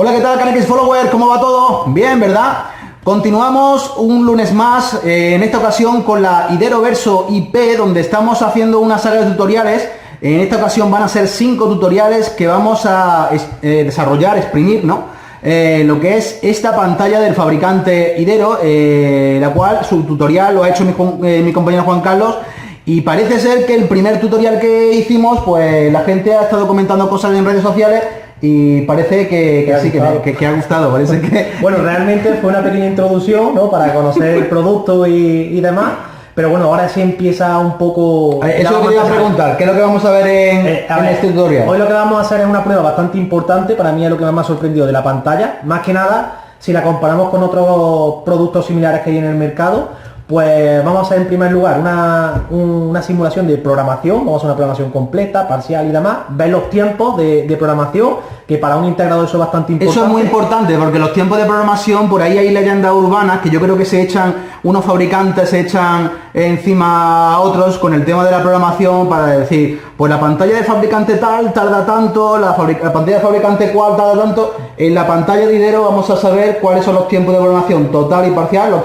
Hola, ¿qué tal, Canex Follower? ¿Cómo va todo? Bien, ¿verdad? Continuamos un lunes más, en esta ocasión con la Idero Verso IP, donde estamos haciendo una saga de tutoriales. En esta ocasión van a ser 5 tutoriales que vamos a desarrollar, exprimir, ¿no? Lo que es esta pantalla del fabricante Idero, la cual su tutorial lo ha hecho mi compañero Juan Carlos. Y parece ser que el primer tutorial que hicimos, pues la gente ha estado comentando cosas en redes sociales y parece que sí, que ha gustado. Parece que... Bueno, realmente fue una pequeña introducción, ¿no? Para conocer el producto y demás. Pero bueno, ahora sí empieza un poco... Eso es lo que te iba a preguntar, ¿qué es lo que vamos a ver en este tutorial? Hoy lo que vamos a hacer es una prueba bastante importante, para mí es lo que más me ha sorprendido de la pantalla. Más que nada, si la comparamos con otros productos similares que hay en el mercado, pues vamos a hacer en primer lugar una simulación de programación, vamos a hacer una programación completa, parcial y demás, ver los tiempos de programación, que para un integrador eso es bastante importante. Eso es muy importante, porque los tiempos de programación, por ahí hay leyendas urbanas que yo creo que se echan, unos fabricantes se echan encima a otros con el tema de la programación para decir, pues la pantalla de fabricante tal tarda tanto, la pantalla de fabricante cual tarda tanto. En la pantalla de Idero vamos a saber cuáles son los tiempos de programación total y parcial, los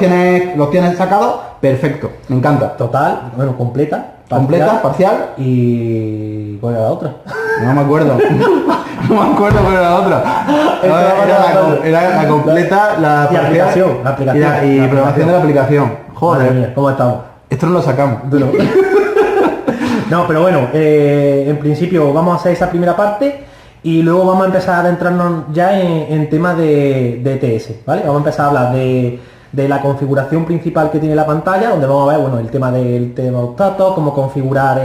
tienes sacados, perfecto, me encanta. Total, bueno, completa, parcial y... ¿cuál era la otra? No me acuerdo. No me acuerdo cuál era la otra. Era la completa, la aplicación y programación de la aplicación. Joder, mía, ¿cómo estamos? Esto no lo sacamos. No, pero bueno, en principio vamos a hacer esa primera parte y luego vamos a empezar a adentrarnos ya en temas de ETS, ¿vale? Vamos a empezar a hablar de la configuración principal que tiene la pantalla, donde vamos a ver, bueno, el tema del termostato, cómo configurar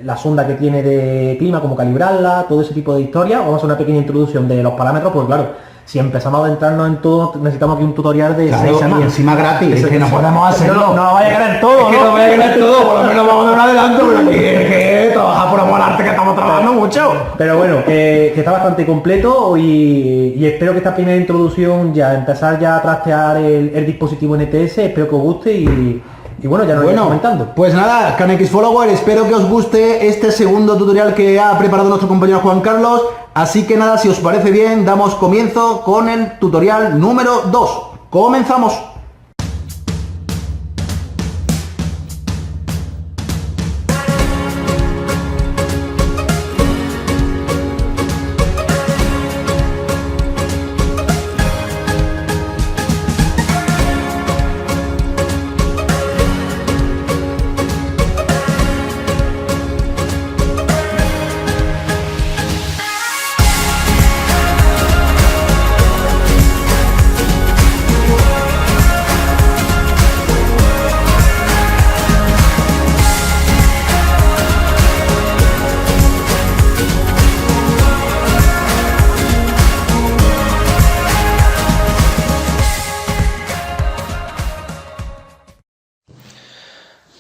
la sonda que tiene de clima, cómo calibrarla, todo ese tipo de historias. Vamos a hacer una pequeña introducción de los parámetros, porque claro, si empezamos a adentrarnos en todo, necesitamos aquí un tutorial de 6 semanas. Y encima gratis, es que no podemos hacerlo. No vaya a ganar todo, es que no vaya a ganar todo, por lo menos vamos a dar un adelanto, pero aquí es que trabajar por amor al arte, que estamos trabajando mucho. Pero bueno, que está bastante completo y espero que esta primera introducción ya, empezar ya a trastear el dispositivo en ETS, espero que os guste y bueno, ya nos iremos comentando. Pues nada, Canex Follower, espero que os guste este segundo tutorial que ha preparado nuestro compañero Juan Carlos. Así que nada, si os parece bien, damos comienzo con el tutorial número 2. ¡Comenzamos!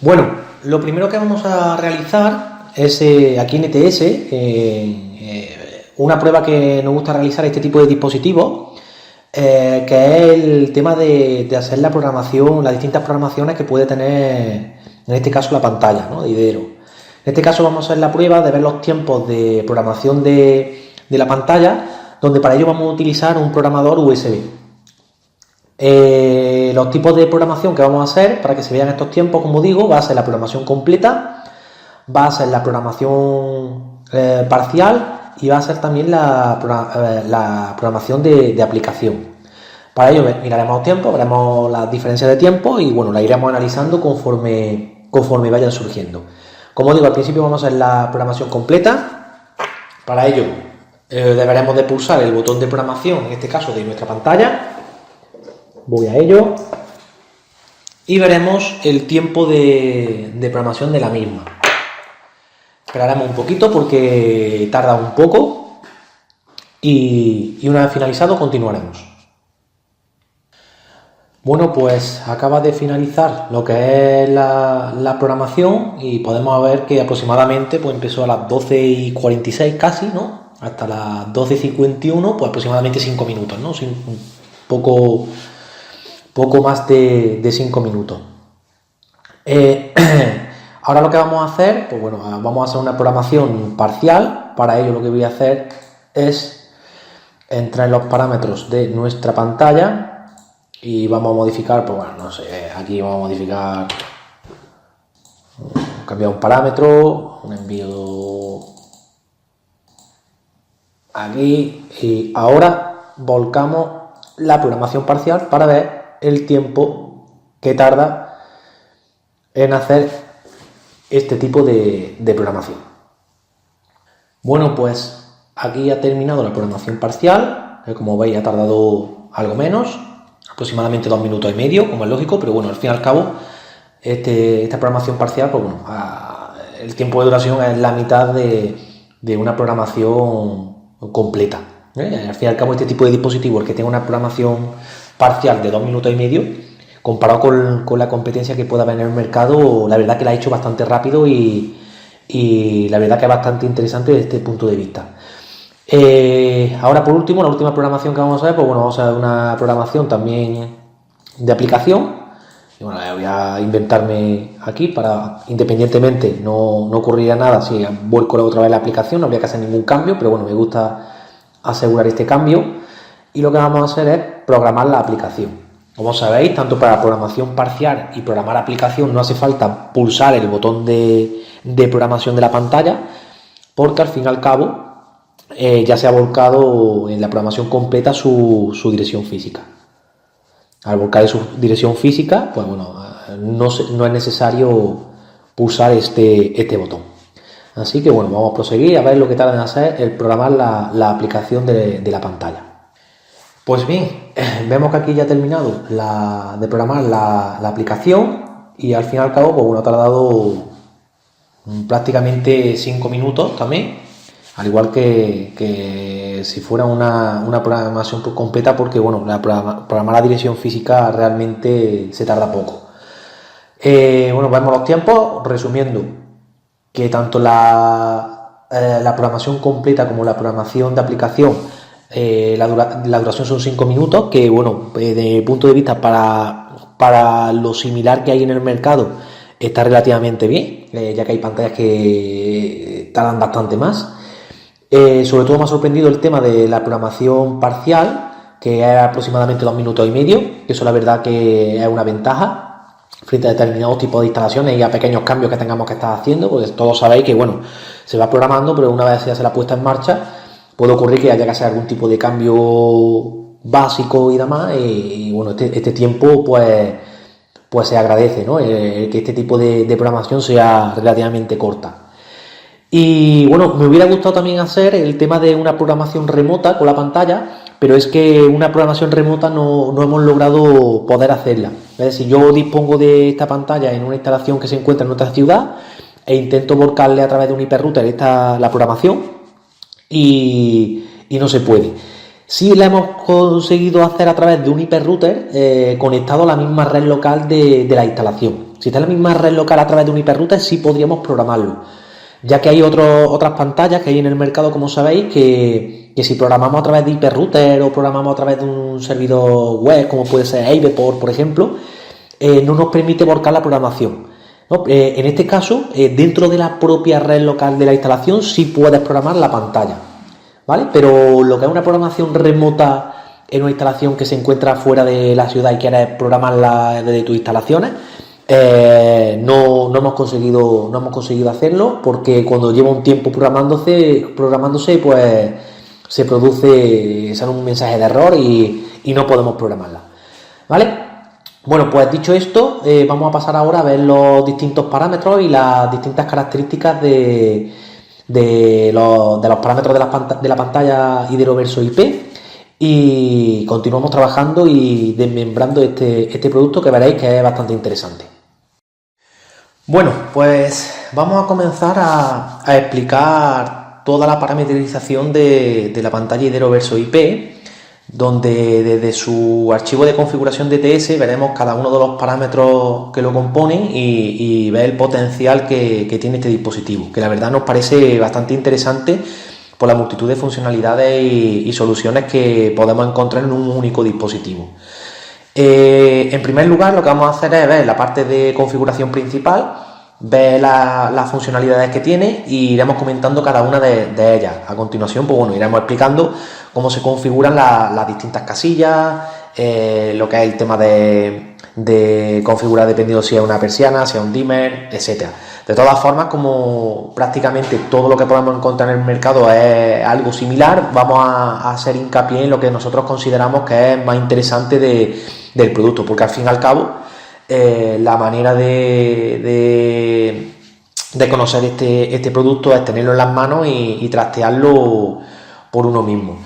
Bueno, lo primero que vamos a realizar es aquí en ETS una prueba que nos gusta realizar este tipo de dispositivos, que es el tema de hacer la programación, las distintas programaciones que puede tener en este caso la pantalla, ¿no?, de Idero. En este caso vamos a hacer la prueba de ver los tiempos de programación de la pantalla, donde para ello vamos a utilizar un programador USB. Los tipos de programación que vamos a hacer para que se vean estos tiempos, como digo, va a ser la programación completa, va a ser la programación parcial y va a ser también la programación de aplicación. Para ello miraremos los tiempos, veremos las diferencias de tiempo y bueno, la iremos analizando conforme vayan surgiendo. Como digo, al principio vamos a hacer la programación completa. Para ello deberemos de pulsar el botón de programación, en este caso de nuestra pantalla. Voy a ello y veremos el tiempo de programación de la misma. Esperaremos un poquito porque tarda un poco y una vez finalizado continuaremos. Bueno, pues acaba de finalizar lo que es la programación y podemos ver que aproximadamente pues empezó a las 12:46 casi, ¿no? Hasta las 12:51, pues aproximadamente 5 minutos, ¿no? Un poco más de 5 minutos. Ahora lo que vamos a hacer, pues bueno, vamos a hacer una programación parcial. Para ello lo que voy a hacer es entrar en los parámetros de nuestra pantalla y vamos a modificar, pues bueno, no sé, aquí vamos a modificar, cambiar un parámetro, un envío aquí, y ahora volcamos la programación parcial para ver el tiempo que tarda en hacer este tipo de programación. Bueno, pues aquí ha terminado la programación parcial, como veis ha tardado algo menos, aproximadamente 2 minutos y medio, como es lógico, pero bueno, al fin y al cabo esta programación parcial, pues bueno, el tiempo de duración es la mitad de una programación completa. Al fin y al cabo, este tipo de dispositivo, el que tenga una programación parcial de 2 minutos y medio, comparado con la competencia que pueda haber en el mercado, la verdad que la ha hecho bastante rápido y la verdad que es bastante interesante desde este punto de vista. Ahora, por último, la última programación que vamos a ver, pues bueno, vamos a ver una programación también de aplicación. Y bueno, voy a inventarme aquí para, independientemente, no ocurriría nada si vuelco otra vez la aplicación, no habría que hacer ningún cambio, pero bueno, me gusta asegurar este cambio. Y lo que vamos a hacer es programar la aplicación. Como sabéis, tanto para programación parcial y programar aplicación no hace falta pulsar el botón de programación de la pantalla, porque al fin y al cabo ya se ha volcado en la programación completa su dirección física. Al volcar su dirección física, pues bueno, no es necesario pulsar este botón. Así que bueno, vamos a proseguir a ver lo que tarda en hacer el programar la aplicación de la pantalla. Pues bien, vemos que aquí ya ha terminado de programar la aplicación y al fin y al cabo, pues bueno, ha tardado prácticamente 5 minutos también, al igual que si fuera una programación completa, porque bueno, programar la dirección física realmente se tarda poco. Bueno, vemos los tiempos, resumiendo, que tanto la programación completa como la programación de aplicación, la duración son 5 minutos, que bueno, desde mi punto de vista para lo similar que hay en el mercado está relativamente bien, ya que hay pantallas que tardan bastante más. Sobre todo me ha sorprendido el tema de la programación parcial, que es aproximadamente 2 minutos y medio, que eso la verdad que es una ventaja frente a determinados tipos de instalaciones y a pequeños cambios que tengamos que estar haciendo, pues todos sabéis que bueno, se va programando, pero una vez ya se la puesta en marcha, puede ocurrir que haya que hacer algún tipo de cambio básico y demás, y bueno, este tiempo pues se agradece, ¿no? Que este tipo de programación sea relativamente corta. Y bueno, me hubiera gustado también hacer el tema de una programación remota con la pantalla, pero es que una programación remota no hemos logrado poder hacerla. Es decir, yo dispongo de esta pantalla en una instalación que se encuentra en otra ciudad e intento volcarle a través de un hiperrouter la programación y no se puede. Sí la hemos conseguido hacer a través de un hiperrouter conectado a la misma red local de la instalación. Si está en la misma red local a través de un hiperrouter, sí podríamos programarlo. Ya que hay otras pantallas que hay en el mercado, como sabéis, que si programamos a través de hiperrouter o programamos a través de un servidor web, como puede ser Aveport, por ejemplo, no nos permite volcar la programación, ¿no? En este caso, dentro de la propia red local de la instalación, sí puedes programar la pantalla, ¿vale? Pero lo que es una programación remota en una instalación que se encuentra fuera de la ciudad y quieres programarla desde tus instalaciones, no hemos conseguido hacerlo, porque cuando lleva un tiempo programándose, pues sale un mensaje de error y no podemos programarla, ¿vale? Bueno, pues dicho esto, vamos a pasar ahora a ver los distintos parámetros y las distintas características de los parámetros de la pantalla Iberoverso IP, y continuamos trabajando y desmembrando este producto, que veréis que es bastante interesante. Bueno, pues vamos a comenzar a explicar toda la parametrización de la pantalla Iberoverso IP, donde desde su archivo de configuración DTS veremos cada uno de los parámetros que lo componen y ver el potencial que tiene este dispositivo, que la verdad nos parece bastante interesante por la multitud de funcionalidades y soluciones que podemos encontrar en un único dispositivo. En primer lugar, lo que vamos a hacer es ver la parte de configuración principal, ver las funcionalidades que tiene y iremos comentando cada una de ellas. A continuación, pues bueno, iremos explicando cómo se configuran las distintas casillas, lo que es el tema de configurar dependiendo si es una persiana, si es un dimmer, etcétera. De todas formas, como prácticamente todo lo que podemos encontrar en el mercado es algo similar, vamos a hacer hincapié en lo que nosotros consideramos que es más interesante del producto, porque al fin y al cabo la manera de conocer este producto es tenerlo en las manos y trastearlo por uno mismo.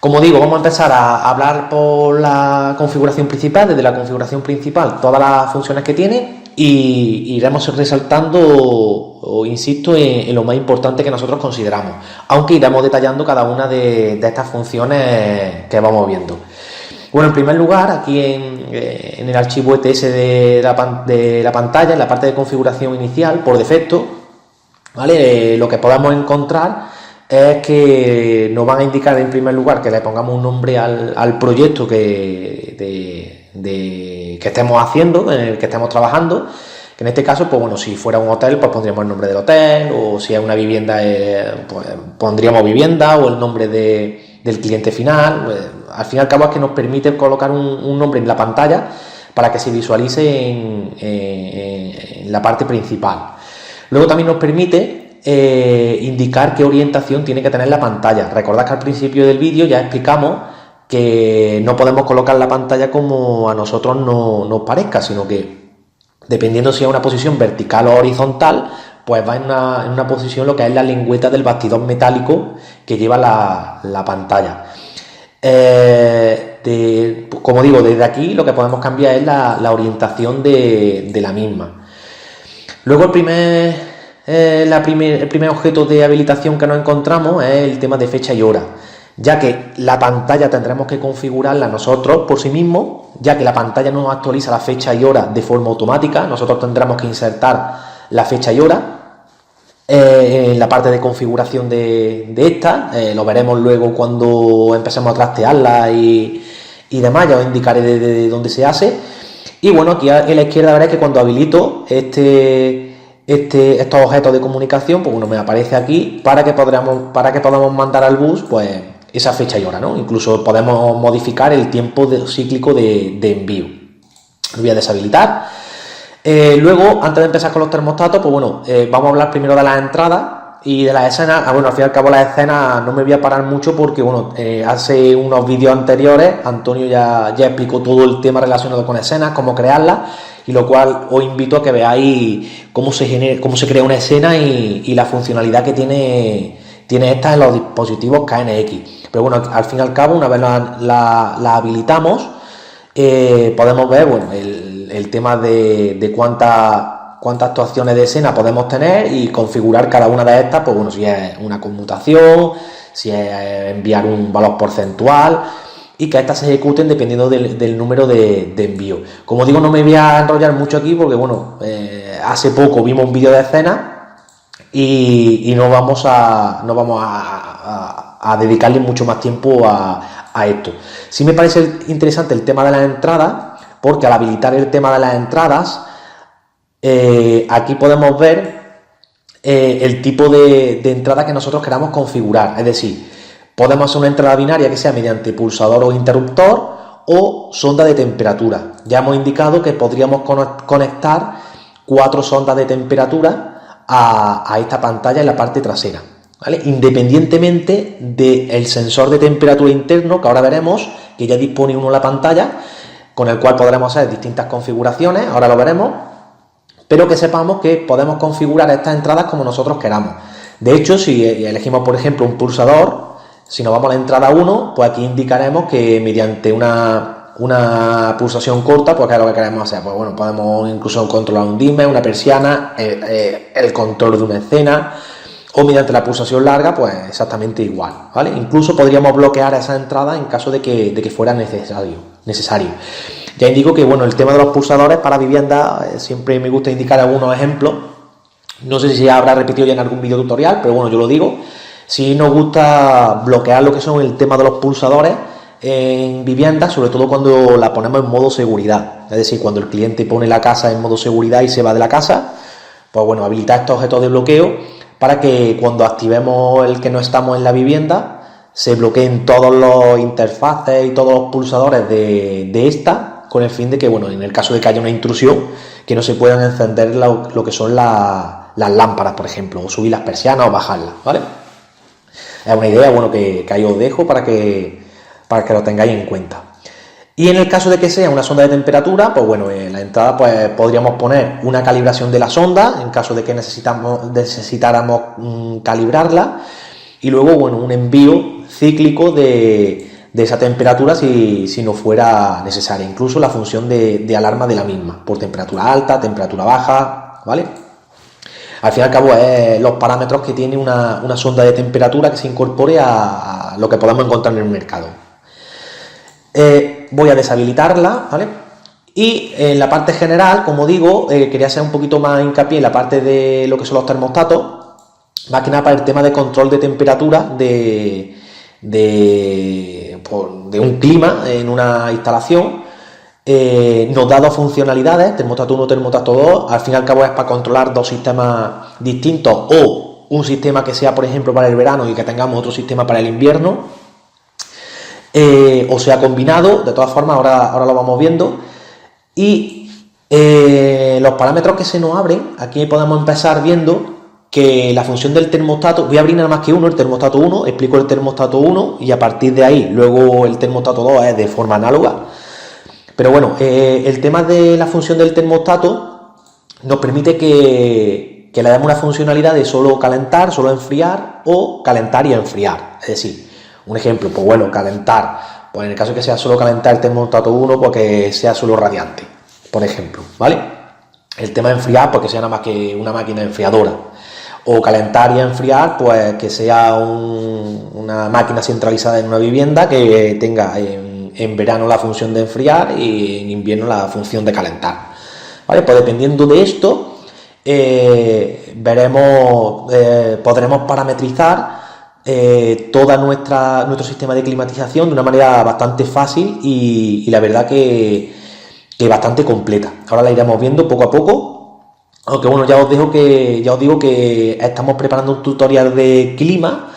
Como digo, vamos a empezar a hablar por la configuración principal, desde la configuración principal, todas las funciones que tiene, y iremos resaltando, o insisto, en lo más importante que nosotros consideramos, aunque iremos detallando cada una de estas funciones que vamos viendo. Bueno, en primer lugar, aquí en el archivo ETS de la pantalla, en la parte de configuración inicial, por defecto, ¿vale? Lo que podamos encontrar es que nos van a indicar en primer lugar que le pongamos un nombre al proyecto que estemos haciendo, en el que estemos trabajando, que en este caso, pues bueno, si fuera un hotel, pues pondríamos el nombre del hotel, o si es una vivienda, pues pondríamos vivienda o el nombre del cliente final. Pues, al fin y al cabo es que nos permite colocar un nombre en la pantalla para que se visualice en la parte principal. Luego también nos permite indicar qué orientación tiene que tener la pantalla. Recordad que al principio del vídeo ya explicamos que no podemos colocar la pantalla como a nosotros nos parezca, sino que dependiendo si es una posición vertical o horizontal, pues va en una posición lo que es la lengüeta del bastidor metálico que lleva la pantalla. Como digo, desde aquí lo que podemos cambiar es la orientación de la misma. Luego el primer objeto de habilitación que nos encontramos es el tema de fecha y hora, ya que la pantalla tendremos que configurarla nosotros por sí mismos, ya que la pantalla no actualiza la fecha y hora de forma automática. Nosotros tendremos que insertar la fecha y hora en la parte de configuración de esta. Lo veremos luego cuando empecemos a trastearla y demás, ya os indicaré de dónde se hace. Y bueno, aquí en la izquierda veréis que cuando habilito estos objetos de comunicación, pues bueno, me aparece aquí para que podamos mandar al bus pues esa fecha y hora, ¿no? Incluso podemos modificar el tiempo cíclico de envío. Lo voy a deshabilitar. Luego, antes de empezar con los termostatos, pues bueno, vamos a hablar primero de las entradas y de las escenas. Bueno, al fin y al cabo las escenas no me voy a parar mucho porque, bueno, hace unos vídeos anteriores Antonio ya explicó todo el tema relacionado con escenas, cómo crearlas, y lo cual os invito a que veáis cómo se crea una escena y la funcionalidad que tiene esta en los dispositivos KNX. Pero bueno, al fin y al cabo, una vez la habilitamos, podemos ver, bueno, el tema de cuántas actuaciones de escena podemos tener y configurar cada una de estas, pues bueno, si es una conmutación, si es enviar un valor porcentual, y que estas se ejecuten dependiendo del número de envío. Como digo, no me voy a enrollar mucho aquí porque, bueno, hace poco vimos un vídeo de escena y no vamos a dedicarle mucho más tiempo a esto. Sí me parece interesante el tema de las entradas, porque al habilitar el tema de las entradas, aquí podemos ver el tipo de entrada que nosotros queramos configurar. Es decir, podemos hacer una entrada binaria que sea mediante pulsador o interruptor o sonda de temperatura. Ya hemos indicado que podríamos conectar 4 sondas de temperatura a esta pantalla en la parte trasera, ¿vale? Independientemente del sensor de temperatura interno, que ahora veremos que ya dispone uno en la pantalla, con el cual podremos hacer distintas configuraciones, ahora lo veremos, pero que sepamos que podemos configurar estas entradas como nosotros queramos. De hecho, si elegimos, por ejemplo, un pulsador, si nos vamos a la entrada 1, pues aquí indicaremos que mediante una pulsación corta, pues que es lo que queremos hacer. Pues bueno, podemos incluso controlar un dimmer, una persiana, el control de una escena, o mediante la pulsación larga, pues exactamente igual, ¿vale? Incluso podríamos bloquear esa entrada en caso de que fuera necesario. Ya indico que, bueno, el tema de los pulsadores para vivienda, siempre me gusta indicar algunos ejemplos. No sé si habrá repetido ya en algún vídeo tutorial, pero bueno, yo lo digo. Si nos gusta bloquear lo que son el tema de los pulsadores en vivienda, sobre todo cuando la ponemos en modo seguridad, es decir, cuando el cliente pone la casa en modo seguridad y se va de la casa, pues bueno, habilitar estos objetos de bloqueo para que cuando activemos el que no estamos en la vivienda, se bloqueen todos los interfaces y todos los pulsadores de esta, con el fin de que, bueno, en el caso de que haya una intrusión, que no se puedan encender lo que son las lámparas, por ejemplo, o subir las persianas o bajarlas, ¿vale? Es una idea, bueno, que ahí os dejo para que lo tengáis en cuenta. Y en el caso de que sea una sonda de temperatura, pues bueno, en la entrada pues podríamos poner una calibración de la sonda, en caso de que necesitáramos calibrarla, y luego, bueno, un envío cíclico de esa temperatura si no fuera necesaria, incluso la función de alarma de la misma, por temperatura alta, temperatura baja, ¿vale? Al fin y al cabo es los parámetros que tiene una sonda de temperatura que se incorpore a lo que podamos encontrar en el mercado. Voy a deshabilitarla, ¿vale? Y en la parte general, como digo, quería hacer un poquito más hincapié en la parte de lo que son los termostatos, más que nada para el tema de control de temperatura de un clima en una instalación. Nos da dos funcionalidades, termostato 1, termostato 2, al fin y al cabo es para controlar dos sistemas distintos, o un sistema que sea, por ejemplo, para el verano y que tengamos otro sistema para el invierno, o sea combinado. De todas formas, ahora lo vamos viendo. Y los parámetros que se nos abren, aquí podemos empezar viendo que la función del termostato, voy a abrir nada más que uno, el termostato 1, explico el termostato 1 y a partir de ahí luego el termostato 2 es de forma análoga. Pero bueno, el tema de la función del termostato nos permite que le demos una funcionalidad de solo calentar, solo enfriar, o calentar y enfriar. Es decir, un ejemplo, pues bueno, calentar, pues en el caso de que sea solo calentar el termostato 1, pues que sea solo radiante, por ejemplo, ¿vale? El tema de enfriar, pues que sea nada más que una máquina enfriadora. O calentar y enfriar, pues que sea una máquina centralizada en una vivienda que tenga en verano la función de enfriar y en invierno la función de calentar, ¿vale? Pues dependiendo de esto, podremos parametrizar todo nuestro sistema de climatización de una manera bastante fácil y la verdad que bastante completa. Ahora la iremos viendo poco a poco. Aunque bueno, ya os digo que estamos preparando un tutorial de clima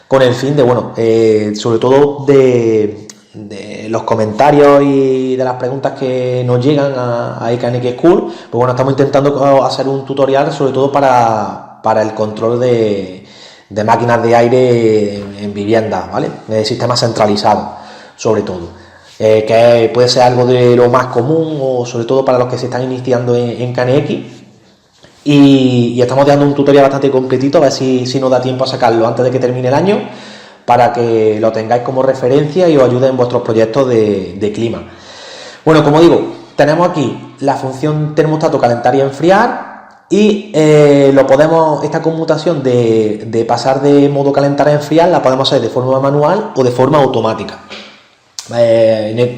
con el fin de, bueno, sobre todo de los comentarios y de las preguntas que nos llegan a iCanex School, pues bueno, estamos intentando hacer un tutorial sobre todo para el control de máquinas de aire en viviendas, ¿vale? De sistemas centralizados, sobre todo. Que puede ser algo de lo más común, o sobre todo para los que se están iniciando en CaneX. Y estamos dando un tutorial bastante completito, a ver si nos da tiempo a sacarlo antes de que termine el año, para que lo tengáis como referencia y os ayude en vuestros proyectos de clima. Bueno, como digo, tenemos aquí la función termostato calentar y enfriar, y esta conmutación de pasar de modo calentar a enfriar la podemos hacer de forma manual o de forma automática.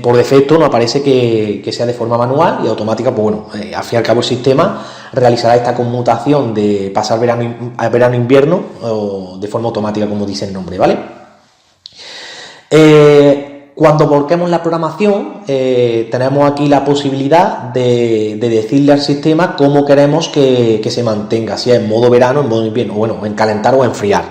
Por defecto nos aparece que sea de forma manual, y automática, pues bueno, al fin y al cabo el sistema realizará esta conmutación de pasar verano a invierno, o de forma automática, como dice el nombre, ¿vale? Cuando volquemos la programación, tenemos aquí la posibilidad de decirle al sistema cómo queremos que se mantenga, si es en modo verano, en modo invierno, bueno, en calentar o enfriar,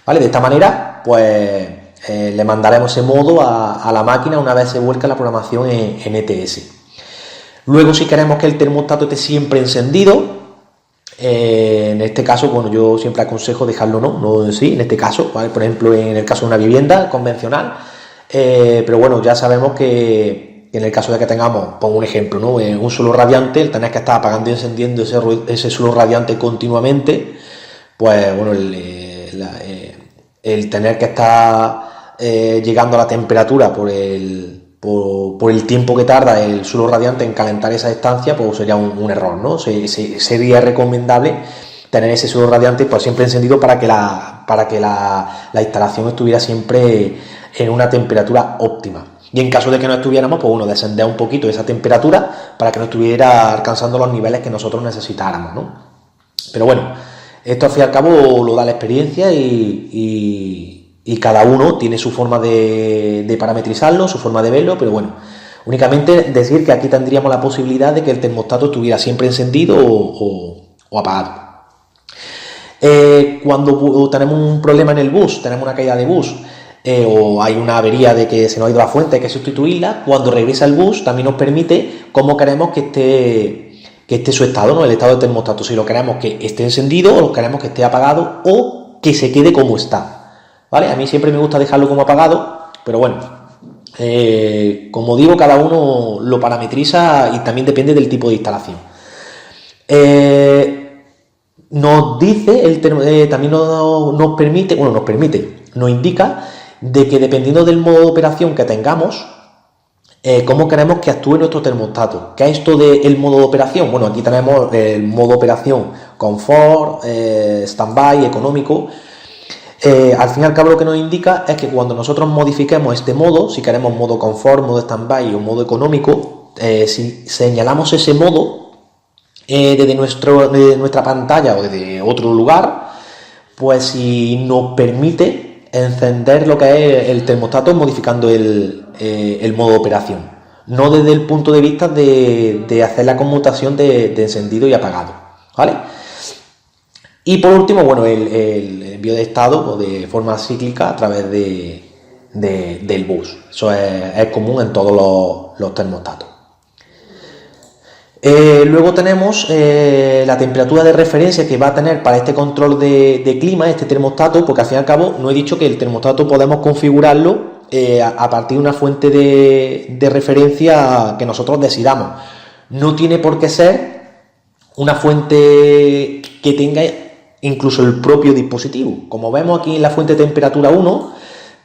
¿vale? De esta manera, pues le mandaremos ese modo a la máquina una vez se vuelca la programación en ETS. Luego, si queremos que el termostato esté siempre encendido, en este caso, bueno, yo siempre aconsejo dejarlo no sí, en este caso, ¿vale? Por ejemplo, en el caso de una vivienda convencional, pero bueno, ya sabemos que en el caso de que tengamos, pongo un ejemplo, ¿no? Un suelo radiante, el tener que estar apagando y encendiendo ese suelo radiante continuamente, pues bueno, el tener que estar llegando a la temperatura por el tiempo que tarda el suelo radiante en calentar esa estancia, pues sería un error, ¿no? Sería recomendable tener ese suelo radiante pues siempre encendido para que la instalación estuviera siempre en una temperatura óptima. Y en caso de que no estuviéramos, pues bueno, descender un poquito esa temperatura para que no estuviera alcanzando los niveles que nosotros necesitáramos, ¿no? Pero bueno, esto al fin y al cabo lo da la experiencia y cada uno tiene su forma de parametrizarlo, su forma de verlo, pero bueno, únicamente decir que aquí tendríamos la posibilidad de que el termostato estuviera siempre encendido o apagado. Cuando tenemos un problema en el bus, tenemos una caída de bus, o hay una avería de que se nos ha ido la fuente, hay que sustituirla, cuando regresa el bus también nos permite cómo queremos que esté su estado, ¿no? El estado del termostato, si lo queremos que esté encendido o lo queremos que esté apagado o que se quede como está, ¿vale? A mí siempre me gusta dejarlo como apagado, pero bueno, como digo, cada uno lo parametriza y también depende del tipo de instalación. Nos dice, también nos indica de que dependiendo del modo de operación que tengamos, cómo queremos que actúe nuestro termostato. ¿Qué es esto del modo de operación? Bueno, aquí tenemos el modo de operación confort, standby, económico. Al fin y al cabo lo que nos indica es que cuando nosotros modifiquemos este modo, si queremos modo confort, modo standby o modo económico, si señalamos ese modo desde nuestra pantalla o desde otro lugar, pues si nos permite encender lo que es el termostato modificando el modo de operación, no desde el punto de vista de hacer la conmutación de encendido y apagado, ¿vale? Y por último, bueno, el envío de estado o de forma cíclica a través del bus. Eso es común en todos los termostatos. Luego tenemos la temperatura de referencia que va a tener para este control de clima, este termostato, porque al fin y al cabo no he dicho que el termostato podemos configurarlo a partir de una fuente de referencia que nosotros decidamos. No tiene por qué ser una fuente que tenga incluso el propio dispositivo. Como vemos aquí en la fuente de temperatura 1,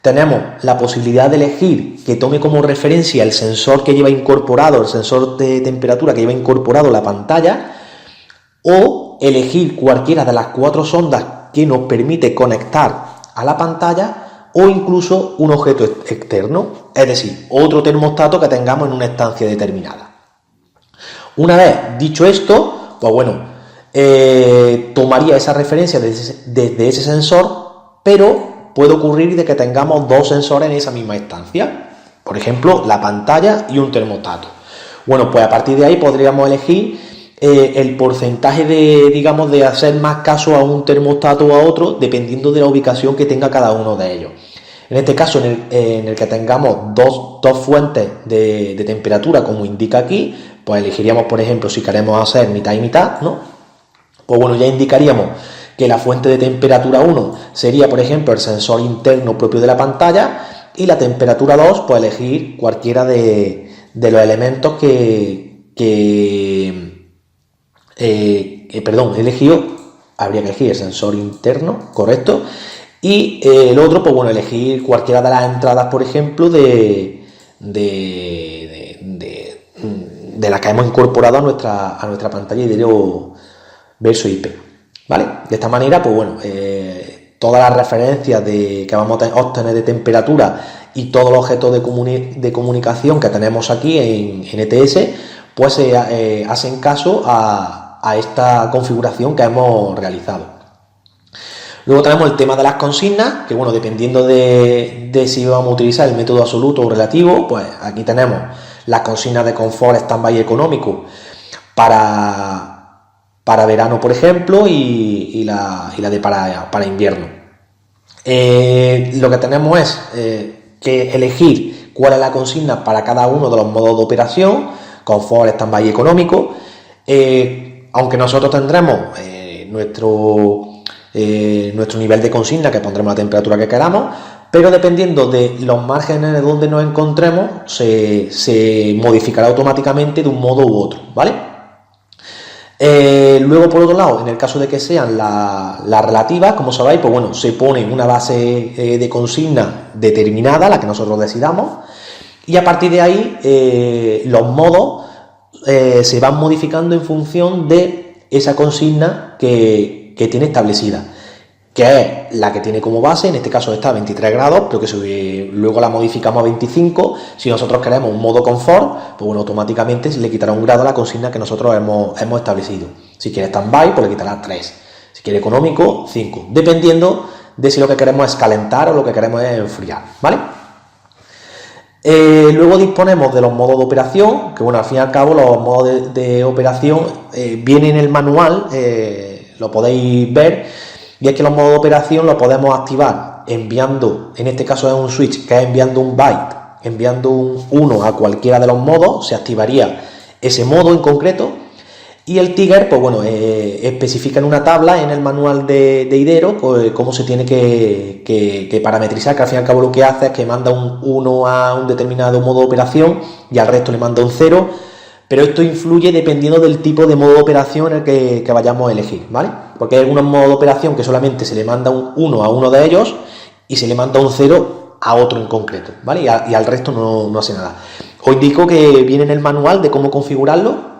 tenemos la posibilidad de elegir que tome como referencia el sensor que lleva incorporado, el sensor de temperatura que lleva incorporado la pantalla, o elegir cualquiera de las 4 sondas que nos permite conectar a la pantalla, o incluso un objeto externo, es decir, otro termostato que tengamos en una estancia determinada. Una vez dicho esto, pues bueno, tomaría esa referencia desde ese sensor, pero puede ocurrir de que tengamos 2 sensores en esa misma estancia, por ejemplo, la pantalla y un termostato. Bueno, pues a partir de ahí podríamos elegir el porcentaje de hacer más caso a un termostato o a otro, dependiendo de la ubicación que tenga cada uno de ellos. En este caso, en el que tengamos dos fuentes de temperatura, como indica aquí, pues elegiríamos, por ejemplo, si queremos hacer mitad y mitad, ¿no? Pues bueno, ya indicaríamos que la fuente de temperatura 1 sería, por ejemplo, el sensor interno propio de la pantalla, y la temperatura 2, pues elegir cualquiera de los elementos habría que elegir el sensor interno, correcto, y el otro, pues bueno, elegir cualquiera de las entradas, por ejemplo, de las que hemos incorporado a nuestra pantalla Idero Verso IP, ¿vale? De esta manera, pues bueno, todas las referencias que vamos a obtener de temperatura y todos los objetos de comunicación que tenemos aquí en ETS, pues hacen caso a esta configuración que hemos realizado. Luego tenemos el tema de las consignas, que bueno, dependiendo de si vamos a utilizar el método absoluto o relativo, pues aquí tenemos las consignas de confort, standby económico para verano, por ejemplo, y la de para invierno. Lo que tenemos es que elegir cuál es la consigna para cada uno de los modos de operación, confort, standby y económico. Aunque nosotros tendremos nuestro nivel de consigna, que pondremos la temperatura que queramos, pero dependiendo de los márgenes donde nos encontremos, se modificará automáticamente de un modo u otro, ¿vale? Luego, por otro lado, en el caso de que sean las relativas, como sabéis, pues bueno, se pone una base de consigna determinada, la que nosotros decidamos, y a partir de ahí los modos se van modificando en función de esa consigna que tiene establecida, que es la que tiene como base. En este caso está a 23 grados, pero que luego la modificamos a 25. Si nosotros queremos un modo confort, pues bueno, automáticamente se le quitará 1 grado a la consigna que nosotros hemos establecido. Si quiere standby, pues le quitará 3. Si quiere económico, 5. Dependiendo de si lo que queremos es calentar o lo que queremos es enfriar, ¿vale? Luego disponemos de los modos de operación, que bueno, al fin y al cabo los modos de operación vienen en el manual, lo podéis ver. Y es que los modos de operación los podemos activar enviando, en este caso es un switch que es enviando un byte, enviando un 1 a cualquiera de los modos, se activaría ese modo en concreto. Y el trigger, pues bueno, especifica en una tabla en el manual de Idero cómo se tiene que parametrizar, que al fin y al cabo lo que hace es que manda un 1 a un determinado modo de operación y al resto le manda un 0, pero esto influye dependiendo del tipo de modo de operación en el que vayamos a elegir, ¿vale? Porque hay algunos modos de operación que solamente se le manda un 1 a uno de ellos y se le manda un 0 a otro en concreto, ¿vale? Y al resto no hace nada. Os indico que viene en el manual de cómo configurarlo.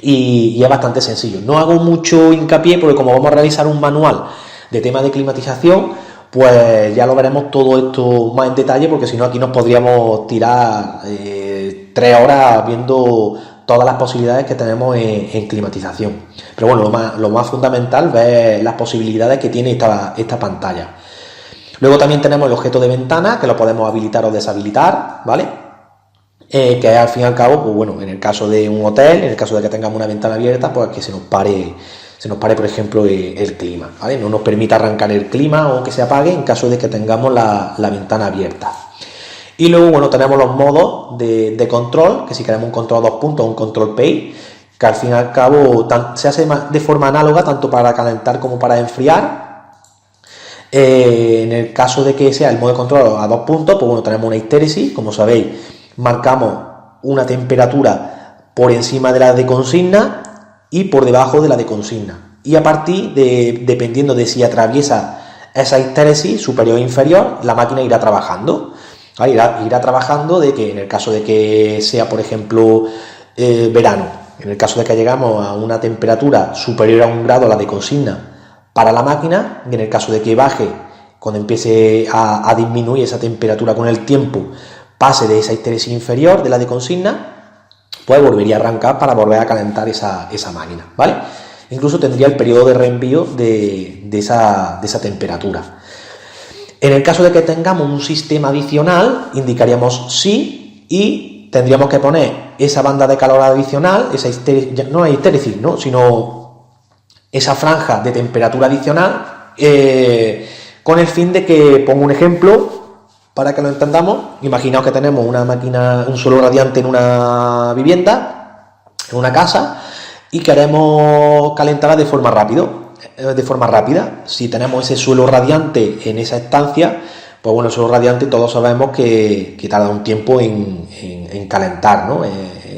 Y es bastante sencillo. No hago mucho hincapié porque como vamos a realizar un manual de tema de climatización, pues ya lo veremos todo esto más en detalle, porque si no aquí nos podríamos tirar 3 horas viendo todas las posibilidades que tenemos en climatización. Pero bueno, lo más fundamental es ver las posibilidades que tiene esta pantalla. Luego también tenemos el objeto de ventana, que lo podemos habilitar o deshabilitar, ¿vale? Que al fin y al cabo, pues bueno, en el caso de un hotel, en el caso de que tengamos una ventana abierta, pues que se nos pare, por ejemplo, el clima, ¿vale? No nos permite arrancar el clima o que se apague en caso de que tengamos la ventana abierta. Y luego, bueno, tenemos los modos de control, que si queremos un control a 2 puntos o un control PAI, que al fin y al cabo se hace de forma análoga tanto para calentar como para enfriar. En el caso de que sea el modo de control a 2 puntos, pues bueno, tenemos una histéresis, como sabéis. Marcamos una temperatura por encima de la de consigna y por debajo de la de consigna. Y a partir de, dependiendo de si atraviesa esa histéresis superior o inferior, la máquina irá trabajando. ¿Vale? Irá trabajando de que en el caso de que sea, por ejemplo, verano, en el caso de que llegamos a una temperatura superior a 1 grado a la de consigna para la máquina, y en el caso de que baje, cuando empiece a disminuir esa temperatura con el tiempo, pase de esa histéresis inferior de la de consigna, pues volvería a arrancar para volver a calentar esa máquina, ¿vale? Incluso tendría el periodo de reenvío de esa temperatura. En el caso de que tengamos un sistema adicional, indicaríamos sí y tendríamos que poner esa banda de calor adicional, esa histéresis, no es histéresis, ¿no? Sino esa franja de temperatura adicional, con el fin de que, pongo un ejemplo, para que lo entendamos. Imaginaos que tenemos una máquina, un suelo radiante en una vivienda, en una casa, y queremos calentarla de forma rápida. Si tenemos ese suelo radiante en esa estancia, pues bueno, el suelo radiante todos sabemos que tarda un tiempo en calentar, ¿no?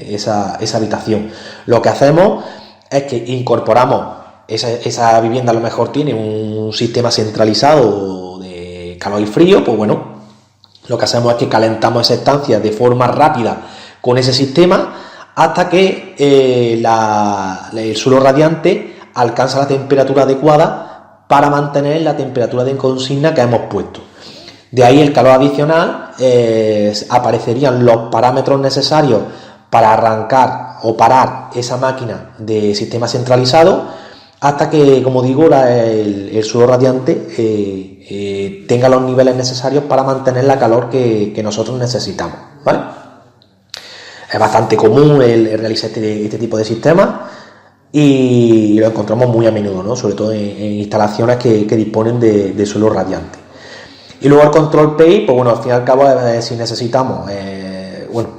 esa habitación. Lo que hacemos es que incorporamos esa vivienda, a lo mejor tiene un sistema centralizado de calor y frío, pues bueno, lo que hacemos es que calentamos esa estancia de forma rápida con ese sistema hasta que el suelo radiante alcanza la temperatura adecuada para mantener la temperatura de consigna que hemos puesto. De ahí el calor adicional, aparecerían los parámetros necesarios para arrancar o parar esa máquina de sistema centralizado hasta que, como digo, el suelo radiante tenga los niveles necesarios para mantener la calor que nosotros necesitamos, ¿vale? Es bastante común el realizar este tipo de sistemas y lo encontramos muy a menudo, ¿no? Sobre todo en instalaciones que disponen de suelo radiante. Y luego el control PAI, pues bueno, al fin y al cabo, si necesitamos,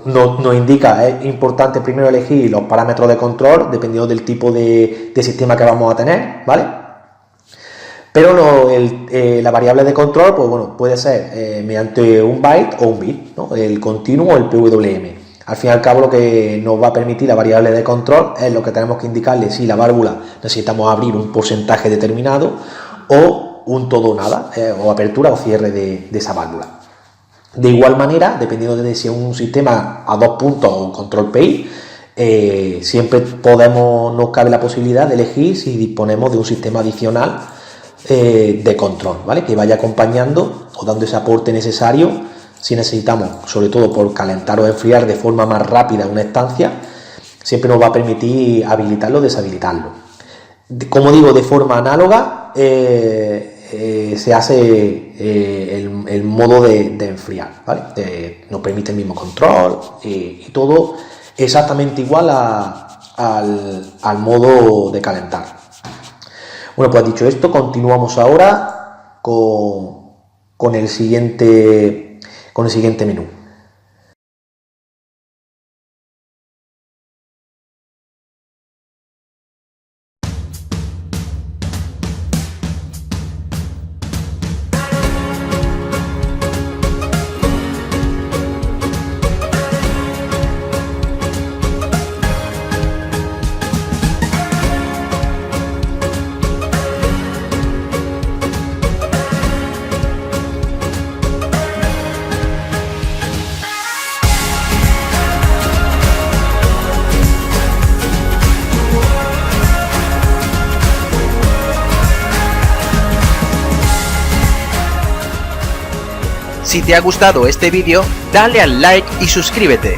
nos indica, es importante primero elegir los parámetros de control dependiendo del tipo de sistema que vamos a tener, ¿vale? Pero la variable de control, pues bueno, puede ser mediante un byte o un bit, ¿no? El continuo o el PWM. Al fin y al cabo, lo que nos va a permitir la variable de control es lo que tenemos que indicarle si la válvula necesitamos abrir un porcentaje determinado o un todo o nada, o apertura o cierre de esa válvula. De igual manera, dependiendo de si es un sistema a 2 puntos o un control PAI, siempre nos cabe la posibilidad de elegir si disponemos de un sistema adicional de control, ¿vale? Que vaya acompañando o dando ese aporte necesario si necesitamos, sobre todo por calentar o enfriar de forma más rápida una estancia, siempre nos va a permitir habilitarlo o deshabilitarlo. Como digo, de forma análoga se hace el modo de enfriar, ¿vale? Nos permite el mismo control y todo exactamente igual al modo de calentar. Bueno, pues dicho esto, continuamos ahora con con el siguiente menú. Si te ha gustado este vídeo, dale al like y suscríbete.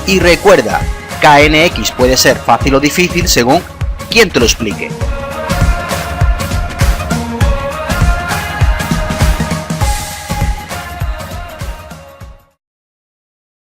Y recuerda, KNX puede ser fácil o difícil según quien te lo explique.